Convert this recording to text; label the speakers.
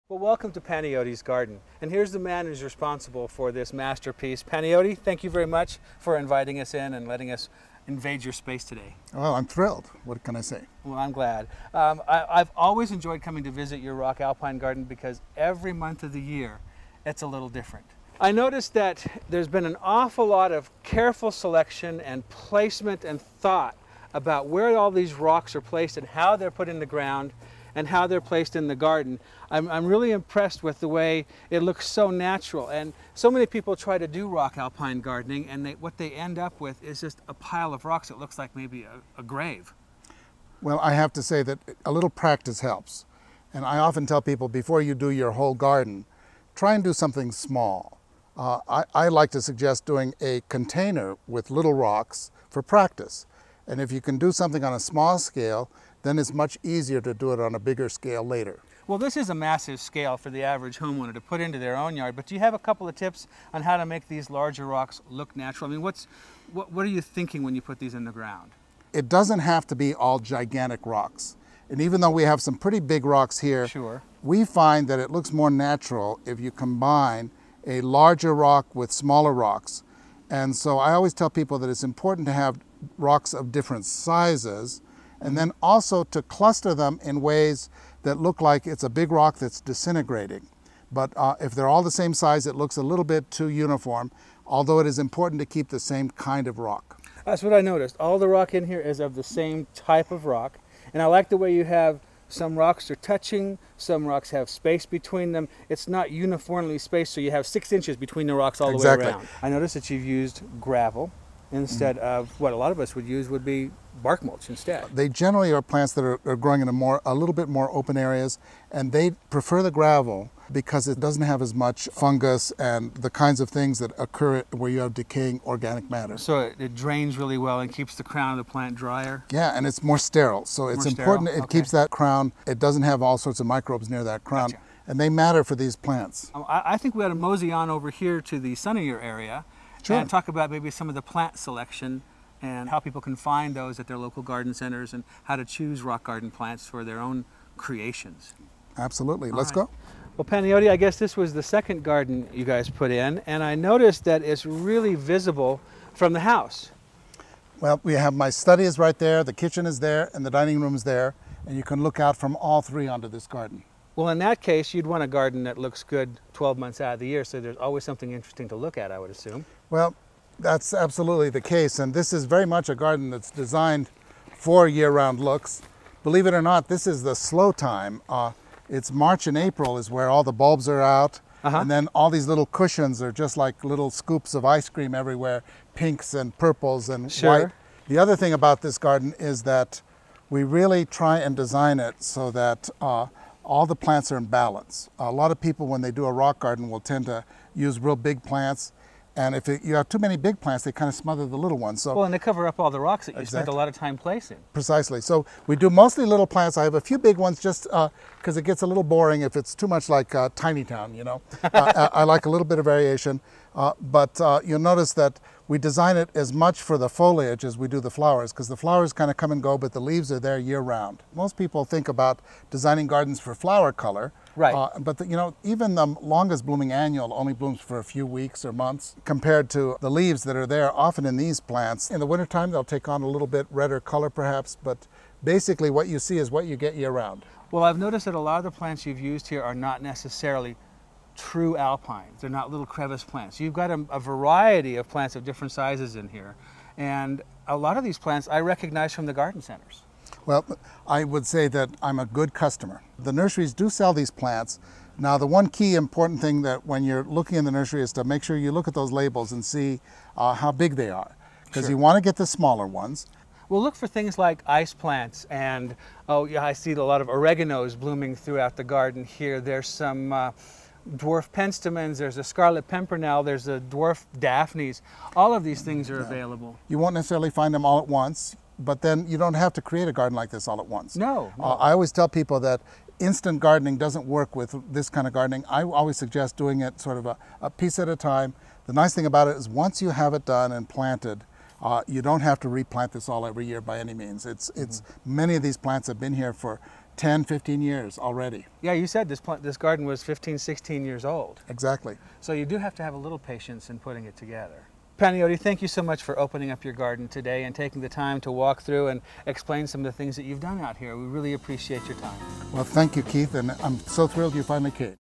Speaker 1: Well, welcome to Panyoti's garden. And here's the man who's responsible for this masterpiece. Panyoti, thank you very much for inviting us in and letting us invade your space today.
Speaker 2: Well, I'm thrilled. What can I say?
Speaker 1: Well, I'm glad. I've always enjoyed coming to visit your rock alpine garden because every month of the year, it's a little different. I noticed that there's been an awful lot of careful selection and placement and thought about where all these rocks are placed and how they're put in the ground and how they're placed in the garden. I'm really impressed with the way it looks so natural. And so many people try to do rock alpine gardening, and what they end up with is just a pile of rocks that looks like maybe a grave.
Speaker 2: Well, I have to say that a little practice helps. And I often tell people, before you do your whole garden, try and do something small. I like to suggest doing a container with little rocks for practice. And if you can do something on a small scale, then it's much easier to do it on a bigger scale later.
Speaker 1: Well, this is a massive scale for the average homeowner to put into their own yard, but do you have a couple of tips on how to make these larger rocks look natural? I mean, what are you thinking when you put these in the ground?
Speaker 2: It doesn't have to be all gigantic rocks. And even though we have some pretty big rocks here,
Speaker 1: sure,
Speaker 2: we find that it looks more natural if you combine a larger rock with smaller rocks. And so I always tell people that it's important to have rocks of different sizes, and then also to cluster them in ways that look like it's a big rock that's disintegrating. But if they're all the same size, it looks a little bit too uniform, although it is important to keep the same kind of rock.
Speaker 1: That's what I noticed. All the rock in here is of the same type of rock, and I like the way you have some rocks are touching, some rocks have space between them. It's not uniformly spaced, so you have 6 inches between the rocks all the way around. I noticed that you've used gravel instead of what a lot of us would use would be bark mulch instead.
Speaker 2: They generally are plants that are growing in a little bit more open areas, and they prefer the gravel because it doesn't have as much fungus and the kinds of things that occur where you have decaying organic matter.
Speaker 1: So it drains really well and keeps the crown of the plant drier?
Speaker 2: Yeah, and it's more sterile. So it's important it keeps that crown, it doesn't have all sorts of microbes near that crown.
Speaker 1: Gotcha.
Speaker 2: And they matter for these plants.
Speaker 1: I think we ought to mosey on over here to the sunnier area.
Speaker 2: Sure.
Speaker 1: And talk about maybe some of the plant selection and how people can find those at their local garden centers and how to choose rock garden plants for their own creations.
Speaker 2: Absolutely. Let's go.
Speaker 1: Well, Panyoti, I guess this was the second garden you guys put in, and I noticed that it's really visible from the house.
Speaker 2: Well, we have my study is right there, the kitchen is there, and the dining room is there, and you can look out from all three onto this garden.
Speaker 1: Well, in that case, you'd want a garden that looks good 12 months out of the year, so there's always something interesting to look at, I would assume.
Speaker 2: Well, that's absolutely the case, and this is very much a garden that's designed for year-round looks. Believe it or not, this is the slow time. It's March and April is where all the bulbs are out, and then all these little cushions are just like little scoops of ice cream everywhere, pinks and purples and white. The other thing about this garden is that we really try and design it so that all the plants are in balance. A lot of people, when they do a rock garden, will tend to use real big plants. And if you have too many big plants, they kind of smother the little ones. So,
Speaker 1: well, and they cover up all the rocks that you spent a lot of time placing.
Speaker 2: Precisely. So we do mostly little plants. I have a few big ones just because it gets a little boring if it's too much like Tiny Town, you know. I like a little bit of variation. But you'll notice that we design it as much for the foliage as we do the flowers, because the flowers kind of come and go, but the leaves are there year round. Most people think about designing gardens for flower color.
Speaker 1: Right.
Speaker 2: But you know, even the longest blooming annual only blooms for a few weeks or months compared to the leaves that are there often in these plants. In the wintertime, they'll take on a little bit redder color perhaps, but basically what you see is what you get year round.
Speaker 1: Well, I've noticed that a lot of the plants you've used here are not necessarily true alpines. They're not little crevice plants. You've got a variety of plants of different sizes in here. And a lot of these plants I recognize from the garden centers.
Speaker 2: Well, I would say that I'm a good customer. The nurseries do sell these plants. Now, the one key important thing that when you're looking in the nursery is to make sure you look at those labels and see how big they are, because you want to get the smaller ones.
Speaker 1: We'll look for things like ice plants and, oh yeah, I see a lot of oreganos blooming throughout the garden here. There's some dwarf penstemons, there's a scarlet pimpernel, there's a dwarf daphnes. All of these things are available.
Speaker 2: You won't necessarily find them all at once, but then you don't have to create a garden like this all at once.
Speaker 1: No.
Speaker 2: I always tell people that instant gardening doesn't work with this kind of gardening. I always suggest doing it sort of a piece at a time. The nice thing about it is once you have it done and planted, you don't have to replant this all every year by any means. Many of these plants have been here for 10, 15 years already.
Speaker 1: Yeah, you said this garden was 15, 16 years old.
Speaker 2: Exactly.
Speaker 1: So you do have to have a little patience in putting it together. Panyoti, thank you so much for opening up your garden today and taking the time to walk through and explain some of the things that you've done out here. We really appreciate your time.
Speaker 2: Well, thank you, Keith, and I'm so thrilled you finally came.